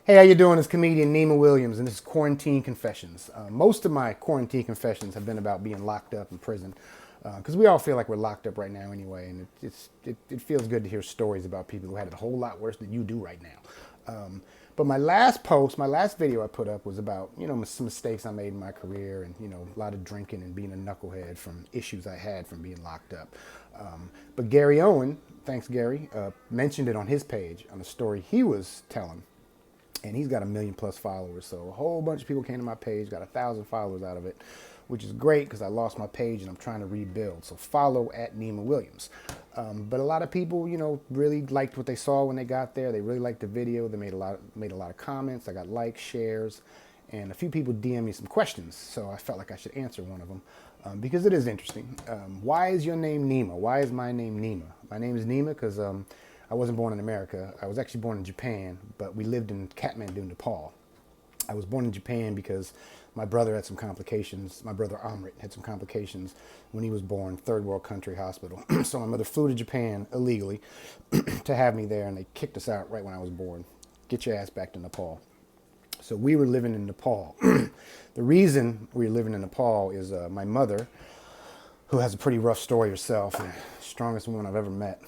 Hey, how you doing? It's comedian Nema Williams, and this is Quarantine Confessions. Most of my quarantine confessions have been about being locked up in prison, because we all feel like we're locked up right now anyway, and it feels good to hear stories about people who had it a whole lot worse than you do right now. But my last post, my last video I put up was about some mistakes I made in my career, and a lot of drinking and being a knucklehead from issues I had from being locked up. But Gary Owen, thanks Gary, mentioned it on his page on a story he was telling, and he's got 1 million+ followers. So a whole bunch of people came to my page, got 1,000 followers out of it, which is great because I lost my page and I'm trying to rebuild. So follow at Nema Williams. But a lot of people, really liked what they saw when they got there. They really liked the video. They made a lot of comments. I got likes, shares, and a few people DM me some questions. So I felt like I should answer one of them because it is interesting. Why is your name Nema? Why is my name Nema? My name is Nema because I wasn't born in America. I was actually born in Japan, but we lived in Kathmandu, Nepal. I was born in Japan because my brother had some complications. My brother Amrit had some complications when he was born, third world country hospital. So my mother flew to Japan illegally to have me there, and they kicked us out right when I was born. Get your ass back to Nepal. So we were living in Nepal. The reason we were living in Nepal is my mother, who has a pretty rough story herself, and strongest woman I've ever met.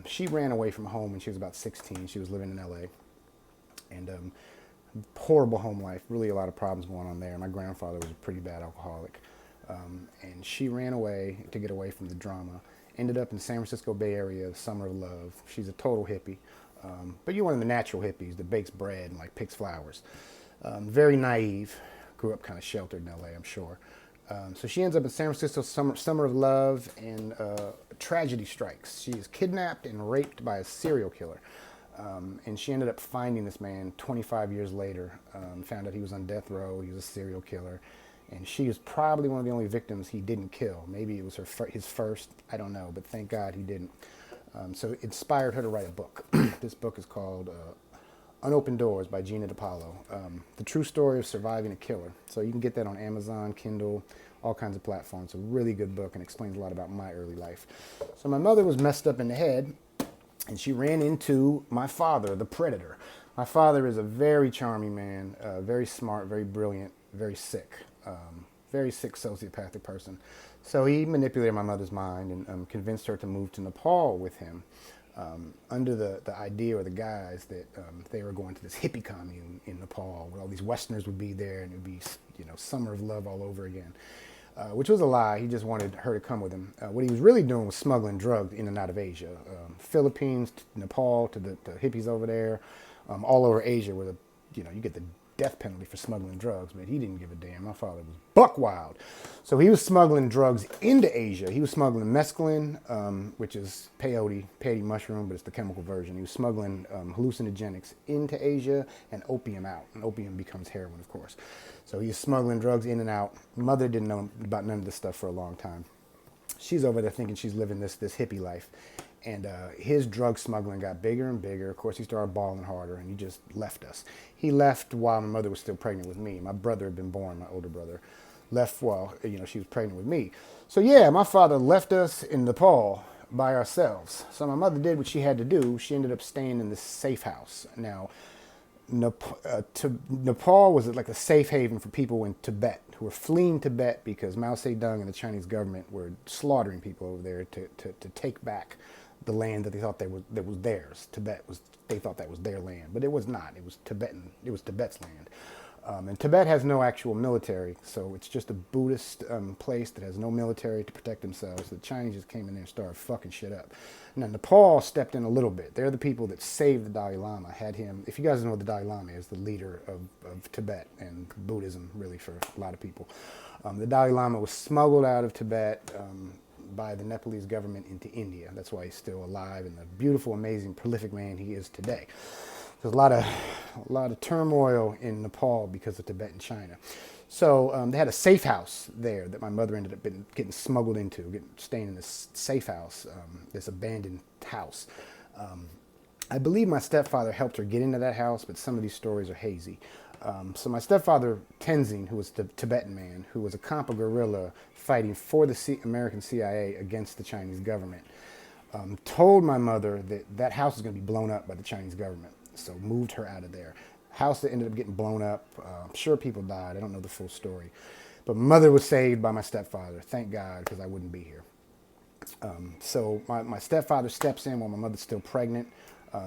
She ran away from home when she was about 16. She was living in LA, and horrible home life, really a lot of problems going on there. My grandfather was a pretty bad alcoholic, and she ran away to get away from the drama. Ended up in San Francisco Bay Area, Summer of Love. She's a total hippie, but you're one of the natural hippies that bakes bread and like picks flowers. Very naive, grew up kind of sheltered in LA, I'm sure. So she ends up in San Francisco, Summer of Love, and tragedy strikes. She is kidnapped and raped by a serial killer. And she ended up finding this man 25 years later, found out he was on death row, he was a serial killer. And she is probably one of the only victims he didn't kill. Maybe it was his first, I don't know, but thank God he didn't. So it inspired her to write a book. This book is called Unopened Doors by Gina DiPaolo. The true story of surviving a killer. So you can get that on Amazon, Kindle, all kinds of platforms. It's a really good book and explains a lot about my early life. So my mother was messed up in the head, and she ran into my father, the predator. My father is a very charming man, very smart, very brilliant, very sick sociopathic person. So he manipulated my mother's mind and convinced her to move to Nepal with him. Under the idea or the guise that they were going to this hippie commune in Nepal where all these Westerners would be there and it would be, Summer of Love all over again, which was a lie. He just wanted her to come with him. What he was really doing was smuggling drugs in and out of Asia, Philippines, to Nepal, to the hippies over there, all over Asia where you get the death penalty for smuggling drugs, but he didn't give a damn. My father was buck wild. So he was smuggling drugs into Asia. He was smuggling mescaline, which is peyote mushroom, but it's the chemical version. He was smuggling hallucinogenics into Asia and opium out. And opium becomes heroin, of course. So he was smuggling drugs in and out. Mother didn't know about none of this stuff for a long time. She's over there thinking she's living this hippie life. And his drug smuggling got bigger and bigger. Of course, he started balling harder, and he just left us. He left while my mother was still pregnant with me. My brother had been born, my older brother. Left while, she was pregnant with me. So, yeah, my father left us in Nepal by ourselves. So my mother did what she had to do. She ended up staying in this safe house. Now, Nepal was like a safe haven for people in Tibet who were fleeing Tibet because Mao Zedong and the Chinese government were slaughtering people over there to take back the land that they thought that was theirs. They thought that was their land, but it was not. It was Tibet's land. And Tibet has no actual military, so it's just a Buddhist place that has no military to protect themselves. The Chinese just came in there and started fucking shit up. Now, Nepal stepped in a little bit. They're the people that saved the Dalai Lama, had him. If you guys know what the Dalai Lama is, the leader of Tibet and Buddhism, really, for a lot of people. The Dalai Lama was smuggled out of Tibet by the Nepalese government into India. That's why he's still alive and the beautiful, amazing, prolific man he is today. There's a lot of turmoil in Nepal because of Tibet and China. So they had a safe house there that my mother ended up getting smuggled into, staying in this safe house, this abandoned house. I believe my stepfather helped her get into that house, but some of these stories are hazy. So my stepfather, Tenzin, who was the Tibetan man, who was a Kampa guerrilla fighting for the American CIA against the Chinese government, told my mother that that house was going to be blown up by the Chinese government. So moved her out of there. House that ended up getting blown up. I'm sure people died. I don't know the full story. But mother was saved by my stepfather. Thank God, because I wouldn't be here. So my stepfather steps in while my mother's still pregnant.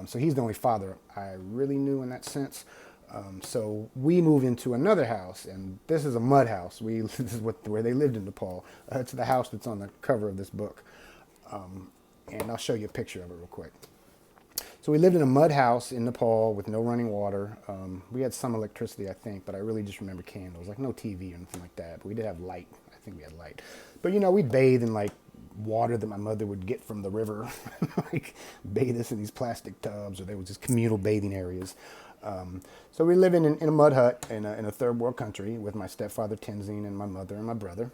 So he's the only father I really knew in that sense. So we move into another house, and this is a mud house. This is where they lived in Nepal. It's the house that's on the cover of this book. And I'll show you a picture of it real quick. So we lived in a mud house in Nepal with no running water. We had some electricity, I think, but I really just remember candles, like no TV or anything like that. But we did have light. I think we had light. But we'd bathe in like water that my mother would get from the river, like bathe us in these plastic tubs, or there was just communal bathing areas. So we live in a mud hut in a third world country with my stepfather Tenzin and my mother and my brother.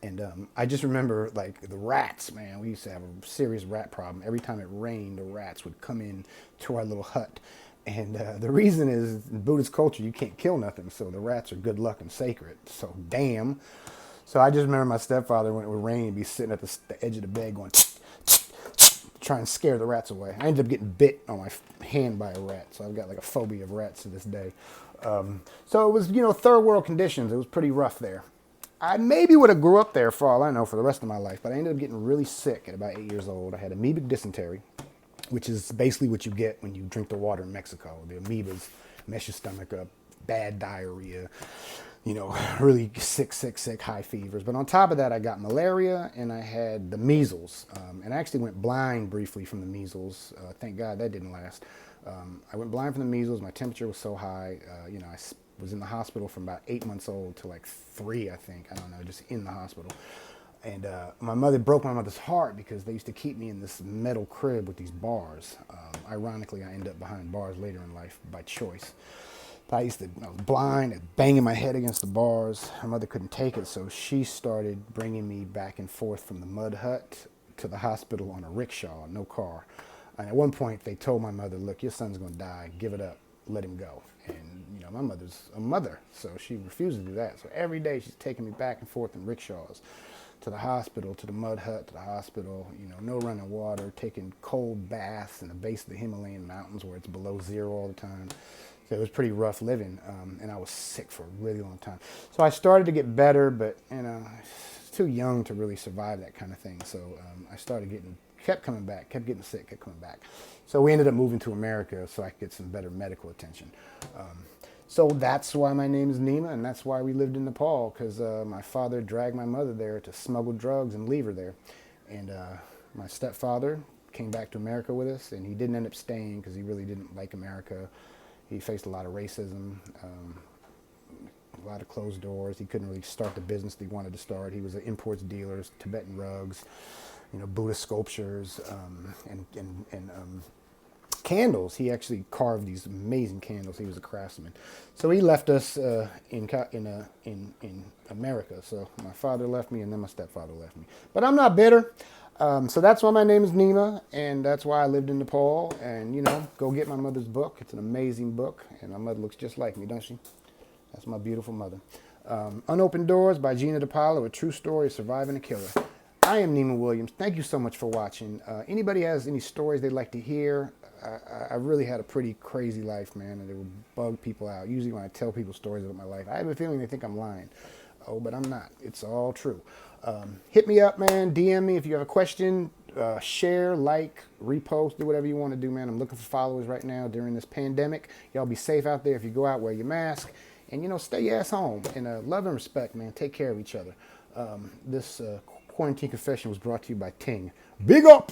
And I just remember, like, the rats, man. We used to have a serious rat problem. Every time it rained, the rats would come in to our little hut. And the reason is, in Buddhist culture, you can't kill nothing. So the rats are good luck and sacred. So damn. So I just remember my stepfather, when it would rain, he'd be sitting at the edge of the bed going, trying to scare the rats away. I ended up getting bit on my hand by a rat. So I've got like a phobia of rats to this day. So it was, third world conditions. It was pretty rough there. I maybe would have grew up there for all I know for the rest of my life, but I ended up getting really sick at about 8 years old. I had amoebic dysentery, which is basically what you get when you drink the water in Mexico. The amoebas mess your stomach up, bad diarrhea, really sick, high fevers. But on top of that, I got malaria and I had the measles. And I actually went blind briefly from the measles. Thank God that didn't last. I went blind from the measles. My temperature was so high, I was in the hospital from about 8 months old to like 3, I think. I don't know, just in the hospital. And my mother's heart because they used to keep me in this metal crib with these bars. Ironically, I ended up behind bars later in life by choice. I was blind and banging my head against the bars. My mother couldn't take it, so she started bringing me back and forth from the mud hut to the hospital on a rickshaw, no car. And at one point, they told my mother, look, your son's going to die. Give it up. Let him go. And, my mother's a mother, so she refused to do that. So every day, she's taking me back and forth in rickshaws to the hospital, to the mud hut, to the hospital, no running water, taking cold baths in the base of the Himalayan mountains where it's below zero all the time. So it was pretty rough living, and I was sick for a really long time. So I started to get better, but, I was too young to really survive that kind of thing. So I kept coming back, kept getting sick, kept coming back. So we ended up moving to America so I could get some better medical attention. So that's why my name is Nema, and that's why we lived in Nepal, because my father dragged my mother there to smuggle drugs and leave her there. And my stepfather came back to America with us, and he didn't end up staying because he really didn't like America. He faced a lot of racism, a lot of closed doors. He couldn't really start the business that he wanted to start. He was an imports dealer, Tibetan rugs, Buddhist sculptures, and candles. He actually carved these amazing candles. He was a craftsman. So he left us in America. So my father left me, and then my stepfather left me. But I'm not bitter. So that's why my name is Nema, and that's why I lived in Nepal. And, go get my mother's book. It's an amazing book, and my mother looks just like me, doesn't she? That's my beautiful mother. Unopened Doors by Gina DePaulo, a true story of surviving a killer. I am Nema Williams. Thank you so much for watching. Anybody has any stories they'd like to hear? I really had a pretty crazy life, man, and it would bug people out. Usually when I tell people stories about my life, I have a feeling they think I'm lying. Oh, but I'm not. It's all true. Hit me up, man. DM me if you have a question. Share, like, repost, do whatever you want to do, man. I'm looking for followers right now during this pandemic. Y'all be safe out there. If you go out, wear your mask. And, stay your ass home. And love and respect, man. Take care of each other. This quarantine confession was brought to you by Ting. Big up!